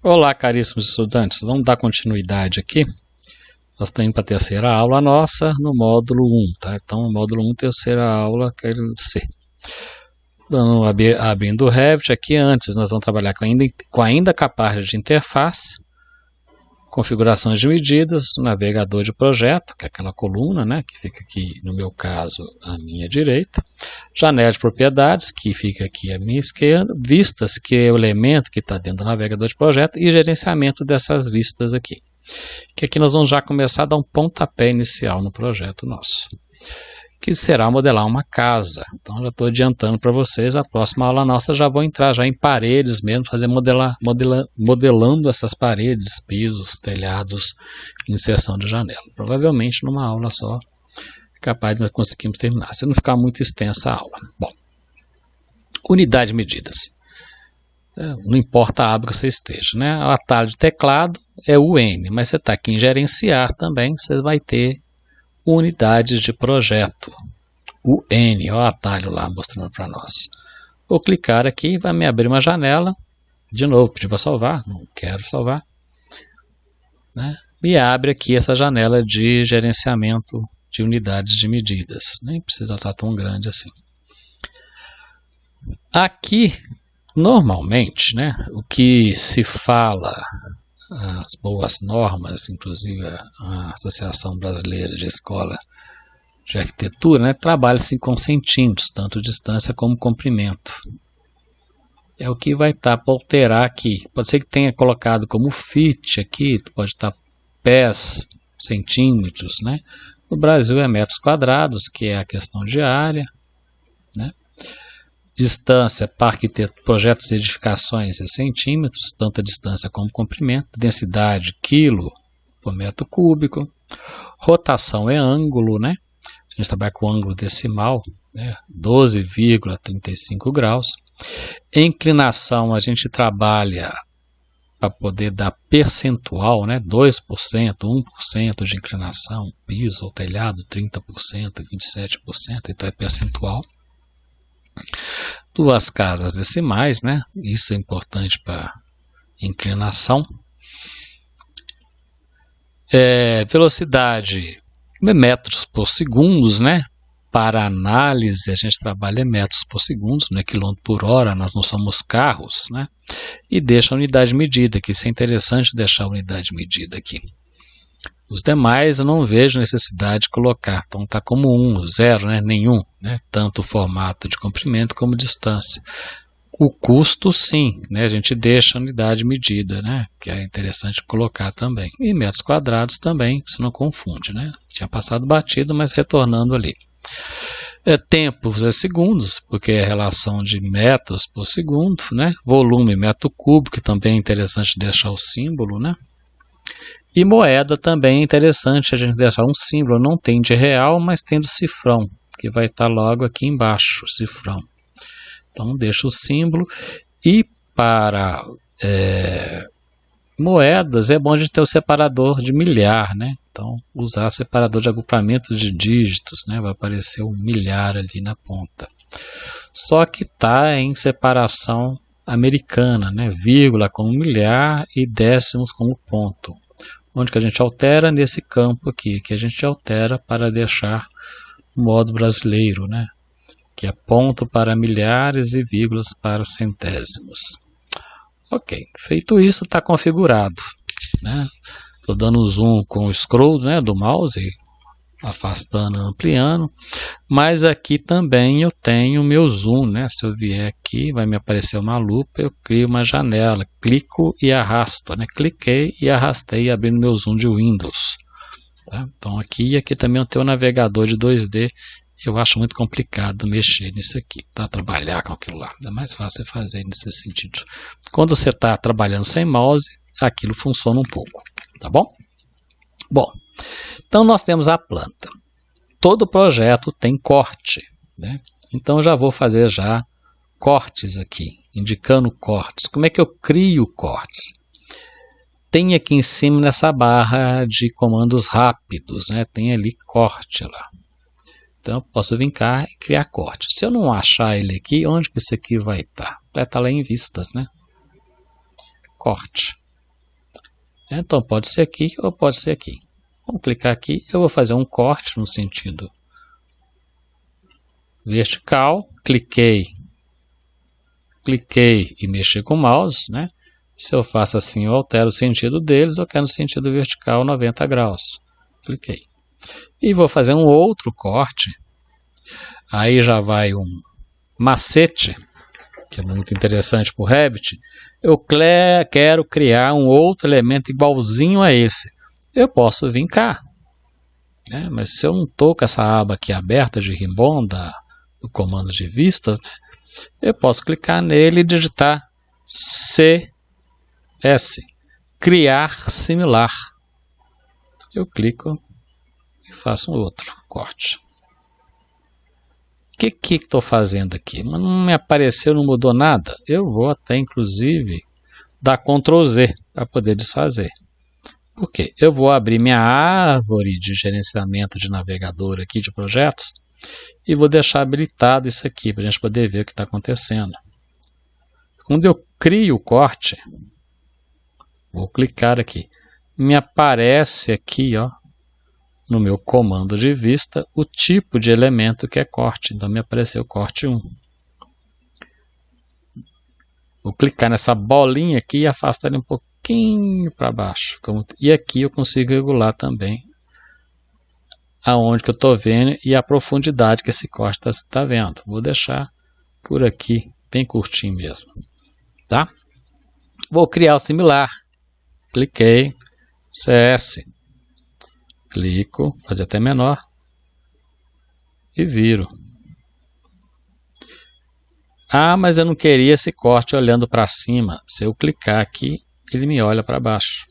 Olá, caríssimos estudantes, vamos dar continuidade aqui. Nós estamos indo para a terceira aula nossa no módulo 1, tá? Então, módulo 1, terceira aula, quer dizer. Então, abrindo o Revit aqui, antes nós vamos trabalhar com ainda com a parte de interface, configurações de medidas, navegador de projeto, que é aquela coluna, né, que fica aqui, no meu caso, à minha direita, janela de propriedades, que fica aqui à minha esquerda, vistas, que é o elemento que está dentro do navegador de projeto, e gerenciamento dessas vistas aqui. Que aqui nós vamos já começar a dar um pontapé inicial no projeto nosso, que será modelar uma casa. Então já estou adiantando para vocês, a próxima aula nossa já vou entrar já em paredes mesmo, fazer modelando essas paredes, pisos, telhados, inserção de janela. Provavelmente numa aula só, capaz de nós conseguirmos terminar, se não ficar muito extensa a aula. Bom, unidade de medidas. Não importa a aba que você esteja, né? O atalho de teclado é o N, mas você está aqui em gerenciar também, você vai ter unidades de projeto, o N, ó, o atalho lá mostrando para nós. Vou clicar aqui, vai me abrir uma janela, de novo, pedir para salvar, não quero salvar, né? E abre aqui essa janela de gerenciamento de unidades de medidas, nem precisa estar tão grande assim. Aqui, normalmente, né, o que se fala, as boas normas, inclusive a Associação Brasileira de Escola de Arquitetura, né, trabalha-se com centímetros, tanto distância como comprimento. É o que vai estar para alterar aqui. Pode ser que tenha colocado como feet aqui, pode estar pés, centímetros, né? No Brasil é metros quadrados, que é a questão de área, né? Distância para projetos e edificações é centímetros, tanto a distância como o comprimento. Densidade, quilo por metro cúbico. Rotação é ângulo, né? A gente trabalha com ângulo decimal, né? 12,35 graus. Inclinação a gente trabalha para poder dar percentual, né? 2%, 1% de inclinação, piso ou telhado, 30%, 27%, então é percentual. Duas casas decimais, né? Isso é importante para inclinação. Velocidade, metros por segundo, né? Para análise, a gente trabalha em metros por segundo, né? Quilômetro por hora, nós não somos carros, né? E deixa a unidade de medida, que isso é interessante deixar a unidade de medida aqui. Os demais eu não vejo necessidade de colocar, então está como 1, 0, né? Nenhum, né? Tanto o formato de comprimento como distância. O custo sim, né? A gente deixa a unidade de medida, né? Que é interessante colocar também. E metros quadrados também, você não confunde, né? Tinha passado batido, mas retornando ali. Tempos é segundos, porque é relação de metros por segundo, né? Volume, metro cúbico, que também é interessante deixar o símbolo, né? E moeda também é interessante a gente deixar um símbolo, não tem de real, mas tem do cifrão, que vai estar logo aqui embaixo, cifrão. Então deixa o símbolo. E para moedas é bom a gente ter o separador de milhar, né? Então usar separador de agrupamento de dígitos, né? Vai aparecer um milhar ali na ponta. Só que está em separação americana, né? Vírgula como milhar e décimos como ponto. Onde que a gente altera? Nesse campo aqui, que a gente altera para deixar o modo brasileiro, né? Que é ponto para milhares e vírgulas para centésimos. Ok, feito isso, está configurado, né? Estou dando zoom com o scroll, né, do mouse, afastando, ampliando, mas aqui também eu tenho o meu zoom, né? Se eu vier aqui, vai me aparecer uma lupa, eu crio uma janela, clico e arrasto, né? Cliquei e arrastei abrindo meu zoom de Windows, tá? Então aqui e aqui também eu tenho o navegador de 2D, eu acho muito complicado mexer nisso aqui, tá? Trabalhar com aquilo lá, é mais fácil fazer nesse sentido. Quando você está trabalhando sem mouse, aquilo funciona um pouco, tá bom? Bom, então nós temos a planta. Todo projeto tem corte, né? Então já vou fazer já cortes aqui, indicando cortes. Como é que eu crio cortes? Tem aqui em cima nessa barra de comandos rápidos, né? Tem ali corte lá. Então eu posso vir cá e criar corte. Se eu não achar ele aqui, onde que isso aqui vai estar? Vai estar lá em vistas, né? Corte. Então pode ser aqui ou pode ser aqui. Vamos clicar aqui, eu vou fazer um corte no sentido vertical, cliquei e mexi com o mouse, né? Se eu faço assim, eu altero o sentido deles, eu quero no sentido vertical 90 graus. Cliquei. E vou fazer um outro corte. Aí já vai um macete, que é muito interessante para o Revit. Eu quero criar um outro elemento igualzinho a esse. Eu posso vir cá, né? Mas se eu não estou com essa aba aqui aberta de ribbon do comando de vistas, né? Eu posso clicar nele e digitar CS, criar similar. Eu clico e faço um outro corte. O que estou fazendo aqui? Não me apareceu, não mudou nada. Eu vou até inclusive dar Ctrl Z para poder desfazer. Por quê? Eu vou abrir minha árvore de gerenciamento de navegador aqui de projetos e vou deixar habilitado isso aqui para a gente poder ver o que está acontecendo. Quando eu crio o corte, vou clicar aqui. Me aparece aqui, ó, no meu comando de vista, o tipo de elemento que é corte. Então me apareceu corte 1. Vou clicar nessa bolinha aqui e afastar ele um pouquinho para baixo. E aqui eu consigo regular também aonde que eu estou vendo e a profundidade que esse corte está vendo. Vou deixar por aqui, bem curtinho mesmo. Tá? Vou criar o similar. Cliquei, CS. Clico, fazer até menor. E viro. Ah, mas eu não queria esse corte olhando para cima. Se eu clicar aqui, ele me olha para baixo.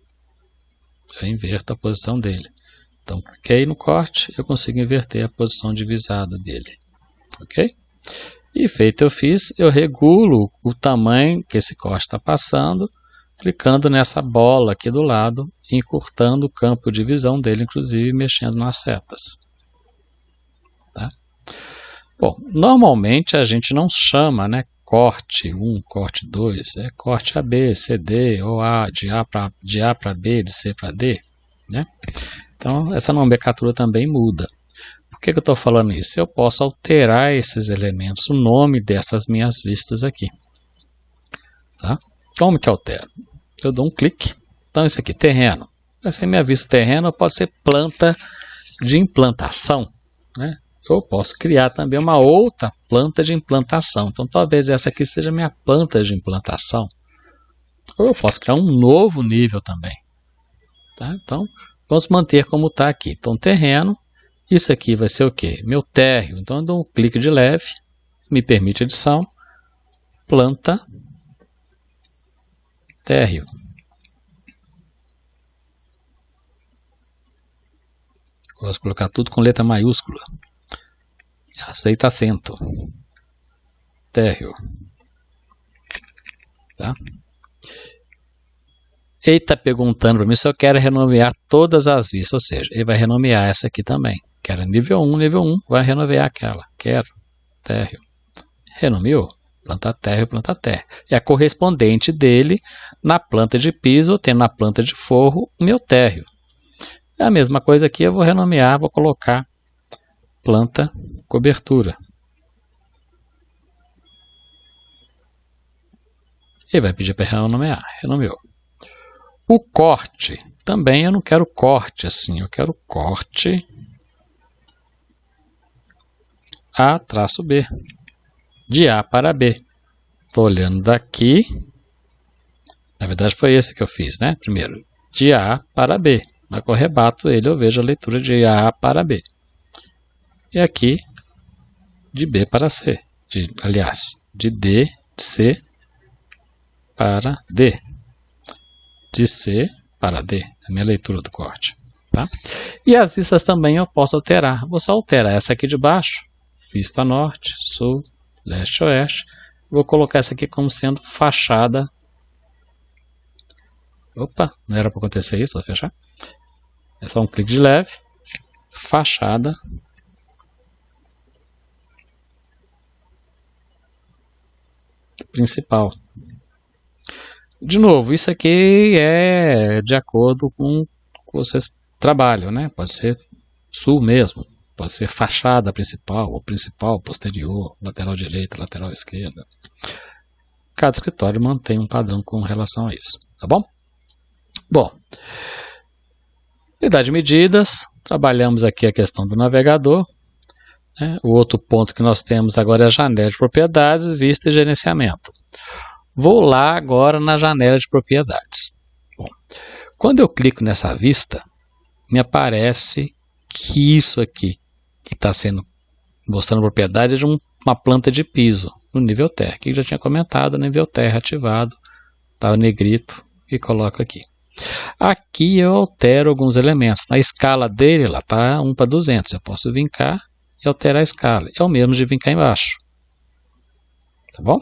Eu inverto a posição dele. Então, cliquei no corte, eu consigo inverter a posição divisada dele. Ok? E feito eu fiz, eu regulo o tamanho que esse corte está passando, clicando nessa bola aqui do lado, encurtando o campo de visão dele, inclusive mexendo nas setas. Tá? Bom, normalmente a gente não chama, né, corte 1, corte 2, é corte AB, CD, ou A, de A para B, de C para D. Né? Então, essa nomenclatura também muda. Por que eu estou falando isso? Eu posso alterar esses elementos, o nome dessas minhas vistas aqui. Tá? Como que eu altero? Eu dou um clique. Então, isso aqui, terreno. Essa é minha vista terreno, pode ser planta de implantação. Né? Eu posso criar também uma outra planta de implantação. Então, talvez essa aqui seja minha planta de implantação. Ou eu posso criar um novo nível também. Tá? Então, vamos manter como está aqui. Então, terreno, isso aqui vai ser o quê? Meu térreo. Então, eu dou um clique de leve, me permite edição, planta, térreo. Gosto de colocar tudo com letra maiúscula. Aceita acento. Térreo. Tá? Ele está perguntando para mim se eu quero renomear todas as vistas, ou seja, ele vai renomear essa aqui também. Quero nível 1, vai renomear aquela. Quero, térreo. Renomeou, planta térreo. E a correspondente dele, na planta de piso, tem na planta de forro, o meu térreo. É a mesma coisa aqui, eu vou renomear, vou colocar planta cobertura. Ele vai pedir para renomear, renomeou. O corte, também eu não quero corte assim, eu quero corte A-B, de A para B. Estou olhando daqui, na verdade foi esse que eu fiz, né? Primeiro, de A para B. Na que eu rebato ele, eu vejo a leitura de A para B. E aqui, de B para C. Aliás, de D, de C para D. De C para D. A minha leitura do corte. Tá? E as vistas também eu posso alterar. Vou só alterar essa aqui de baixo. Vista norte, sul, leste, oeste. Vou colocar essa aqui como sendo fachada. Opa, não era para acontecer isso, vou fechar. É só um clique de leve. Fachada. Principal. De novo, isso aqui é de acordo com o que vocês trabalham, né? Pode ser sul mesmo, pode ser fachada principal, ou principal, posterior, lateral direita, lateral esquerda. Cada escritório mantém um padrão com relação a isso, tá bom? Bom, unidade de medidas, trabalhamos aqui a questão do navegador. Né? O outro ponto que nós temos agora é a janela de propriedades, vista e gerenciamento. Vou lá agora na janela de propriedades. Bom, quando eu clico nessa vista, me aparece que isso aqui, que está sendo mostrando propriedade, é de uma planta de piso no nível terra, que eu já tinha comentado, nível terra ativado, está o negrito e coloco aqui. Aqui eu altero alguns elementos. Na escala dele, lá está 1:200. Eu posso vir cá e alterar a escala. É o mesmo de vir cá embaixo. Tá bom?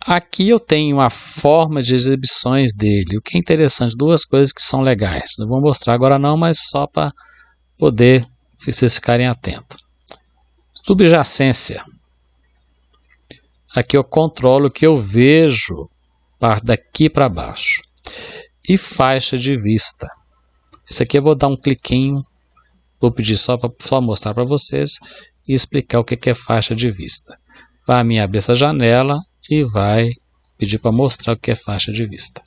Aqui eu tenho a forma de exibições dele. O que é interessante, duas coisas que são legais. Não vou mostrar agora não, mas só para poder vocês ficarem atentos. Subjacência. Aqui eu controlo o que eu vejo daqui para baixo. E faixa de vista. Esse aqui eu vou dar um cliquinho. Vou pedir só para mostrar para vocês e explicar o que é faixa de vista. Vai me abrir essa janela e vai pedir para mostrar o que é faixa de vista.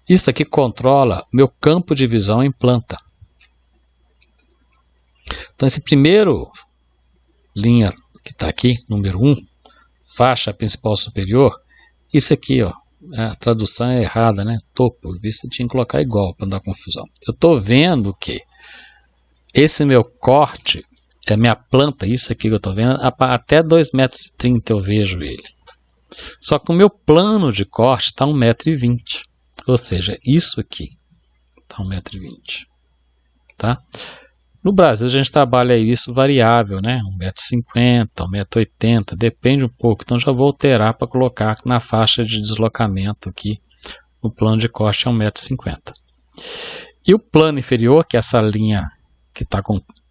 Isso aqui controla meu campo de visão em planta. Então esse primeiro linha que está aqui, número 1, faixa principal superior, isso aqui, ó, a tradução é errada, né? Topo, vista tinha que colocar igual para não dar confusão. Eu estou vendo que esse meu corte é minha planta, isso aqui que eu estou vendo, até 2,30 metros eu vejo ele. Só que o meu plano de corte está 1,20 m. Ou seja, isso aqui está 1,20 m. Tá? No Brasil a gente trabalha isso variável, né? 1,50 m, 1,80 m, depende um pouco. Então já vou alterar para colocar na faixa de deslocamento aqui. O plano de corte é 1,50 m. E o plano inferior, que é essa linha que está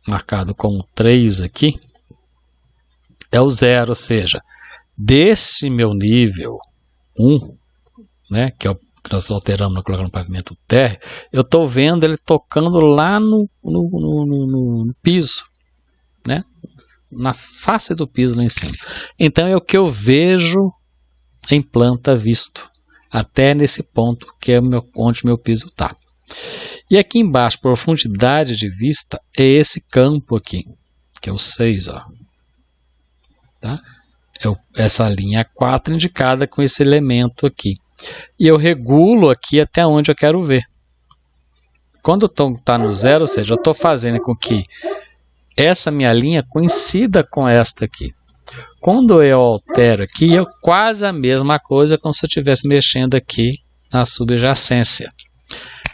marcado como 3 aqui, é o 0, ou seja, desse meu nível 1, né, que é o que nós alteramos na colocando no pavimento térreo, eu estou vendo ele tocando lá no piso, né, na face do piso lá em cima. Então é o que eu vejo em planta visto, até nesse ponto que é onde meu piso está. E aqui embaixo, profundidade de vista, é esse campo aqui, que é o 6. Ó. Tá? Essa linha 4 indicada com esse elemento aqui. E eu regulo aqui até onde eu quero ver. Quando está no 0, ou seja, eu estou fazendo com que essa minha linha coincida com esta aqui. Quando eu altero aqui, é quase a mesma coisa como se eu estivesse mexendo aqui na subjacência.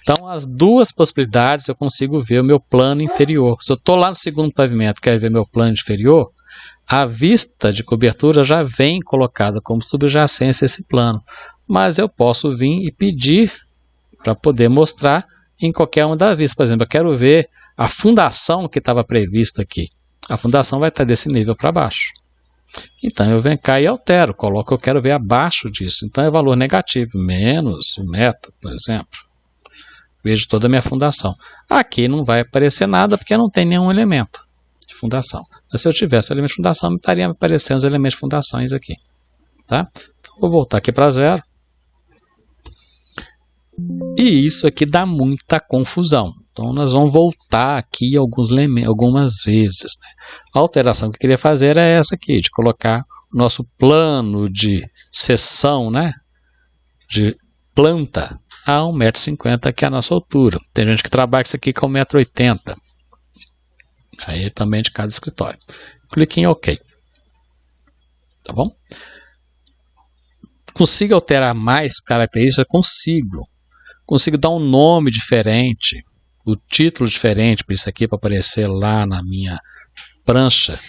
Então, as duas possibilidades eu consigo ver o meu plano inferior. Se eu estou lá no segundo pavimento e quero ver meu plano inferior, a vista de cobertura já vem colocada como subjacência a esse plano. Mas eu posso vir e pedir para poder mostrar em qualquer uma das vistas. Por exemplo, eu quero ver a fundação que estava prevista aqui. A fundação vai estar desse nível para baixo. Então, eu venho cá e altero, coloco eu quero ver abaixo disso. Então, é valor negativo, menos 1 metro, por exemplo. Vejo toda a minha fundação. Aqui não vai aparecer nada porque não tem nenhum elemento de fundação. Mas se eu tivesse o elemento de fundação, estaria aparecendo os elementos de fundações aqui. Tá? Então, vou voltar aqui para 0. E isso aqui dá muita confusão. Então nós vamos voltar aqui algumas vezes. Né? A alteração que eu queria fazer é essa aqui, de colocar o nosso plano de seção, né? De planta a 1,50 m, que é a nossa altura. Tem gente que trabalha isso aqui com 1,80 m. Aí também de cada escritório. Clique em OK. Tá bom? Consigo alterar mais características? Consigo. Consigo dar um nome diferente, o título diferente para isso aqui, para aparecer lá na minha prancha.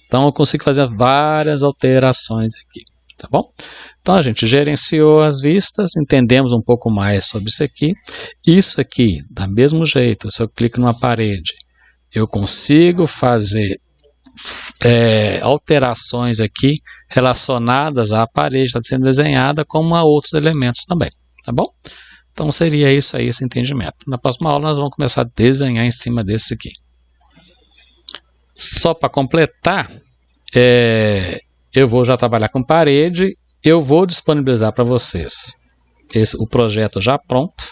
Então eu consigo fazer várias alterações aqui. Tá bom? Então a gente gerenciou as vistas, entendemos um pouco mais sobre isso aqui. Isso aqui, do mesmo jeito, se eu clico numa parede, eu consigo fazer alterações aqui relacionadas à parede que está sendo desenhada, como a outros elementos também, tá bom? Então seria isso aí, esse entendimento. Na próxima aula nós vamos começar a desenhar em cima desse aqui. Só para completar, eu vou já trabalhar com parede, eu vou disponibilizar para vocês o projeto já pronto,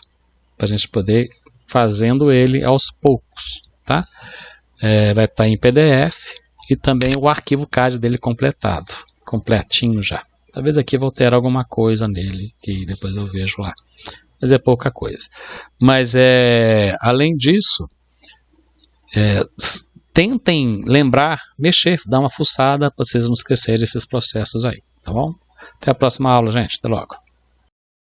para a gente poder ir fazendo ele aos poucos, tá? Vai estar em PDF e também o arquivo CAD dele completado, completinho já. Talvez aqui eu vou ter alguma coisa nele, que depois eu vejo lá. Mas é pouca coisa. Mas, além disso, tentem lembrar, mexer, dar uma fuçada, para vocês não esquecerem esses processos aí, tá bom? Até a próxima aula, gente. Até logo.